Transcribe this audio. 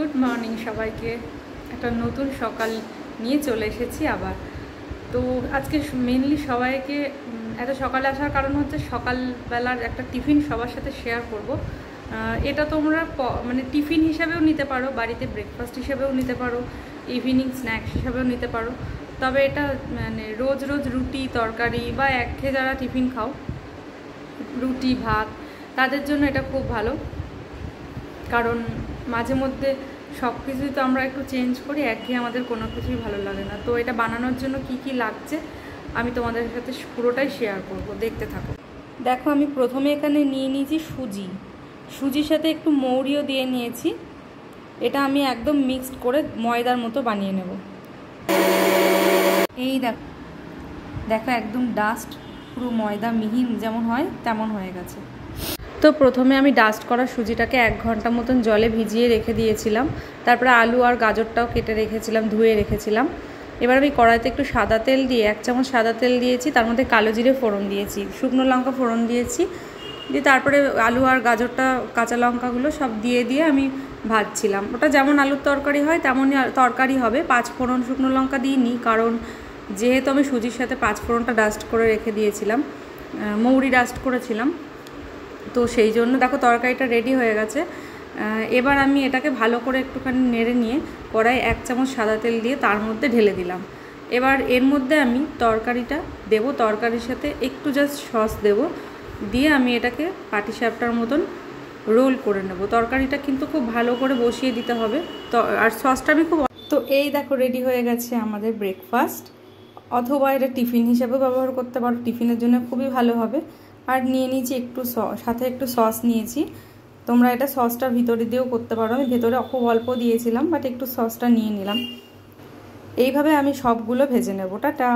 Good morning সবাইকে। একটা নতুন সকাল নিয়ে চলে এসেছি আবার। তো আজকে মেনলি সবাইকে এত সকালে আসার কারণ হচ্ছে সকালবেলার একটা টিফিন সবার সাথে শেয়ার করব। এটা তোমরা মানে টিফিন হিসাবেও নিতে পারো, বাড়িতে ব্রেকফাস্ট হিসাবেও নিতে পারো, ইভিনিং স্ন্যাক্স হিসাবেও নিতে পারো। তবে এটা মানে রোজ রোজ রুটি তরকারি বা একঘেয়ে যারা টিফিন খাও রুটি ভাত তাদের জন্য এটা খুব ভালো, কারণ মাঝে মধ্যে সব কিছুই তো আমরা একটু চেঞ্জ করি, একঘেয়ে আমাদের কোনো কিছুই ভালো লাগে না। তো এটা বানানোর জন্য কি কি লাগছে আমি তোমাদের সাথে পুরোটাই শেয়ার করব, দেখতে থাকো। দেখো, আমি প্রথমে এখানে নিয়ে নিয়েছি সুজির সাথে একটু মৌরিও দিয়ে নিয়েছি। এটা আমি একদম মিক্সড করে ময়দার মতো বানিয়ে নেব। এই দেখো একদম ডাস্ট, পুরো ময়দা মিহি যেমন হয় তেমন হয়ে গেছে। তো প্রথমে আমি ডাস্ট করা সুজিটাকে 1 ঘন্টা মতন জলে ভিজিয়ে রেখে দিয়েছিলাম। তারপরে আলু আর গাজরটাও কেটে রেখেছিলাম, ধুয়ে রেখেছিলাম। এবার আমি কড়াইতে একটু সাদা তেল দিয়ে 1 চামচ সাদা তেল দিয়েছি, তার মধ্যে কালো জিরে ফোড়ন দিয়েছি, শুকনো লঙ্কা ফোড়ন দিয়েছি, দিয়ে তারপরে আলু আর গাজরটা কাঁচা লঙ্কাগুলো সব দিয়ে আমি ভাজছিলাম। ওটা যেমন আলুর তরকারি হয় তেমনই তরকারি হবে। 5 ফোড়ন শুকনো লঙ্কা দিইনি, কারণ যেহেতু আমি সুজির সাথে 5 ফোড়নটা ডাস্ট করে রেখে দিয়েছিলাম, মৌরি ডাস্ট করেছিলাম, তো সেই জন্য দেখো তরকারিটা রেডি হয়ে গেছে। এবার আমি এটাকে ভালো করে একটুখানি নেড়ে নিয়ে কড়াই 1 চামচ সাদা তেল দিয়ে তার মধ্যে ঢেলে দিলাম। এবার এর মধ্যে আমি তরকারিটা দেবো, তরকারির সাথে একটু জাস্ট সস দেবো, দিয়ে আমি এটাকে পাটিসাপটার মতন রোল করে নেব। তরকারিটা কিন্তু খুব ভালো করে বসিয়ে দিতে হবে, তো আর সসটা আমি তো এই দেখো রেডি হয়ে গেছে আমাদের ব্রেকফাস্ট, অথবা এটা টিফিন হিসেবেও ব্যবহার করতে পারো, টিফিনের জন্য খুবই ভালো হবে। আর নিয়ে নিয়েছি একটু সাথে একটু সস নিয়েছি। তোমরা এটা সসটা ভিতরে দিয়েও করতে পারো, আমি ভেতরে খুব অল্প দিয়েছিলাম, বাট একটু সসটা নিয়ে নিলাম। এইভাবে আমি সবগুলো ভেজে নেব। টাটা।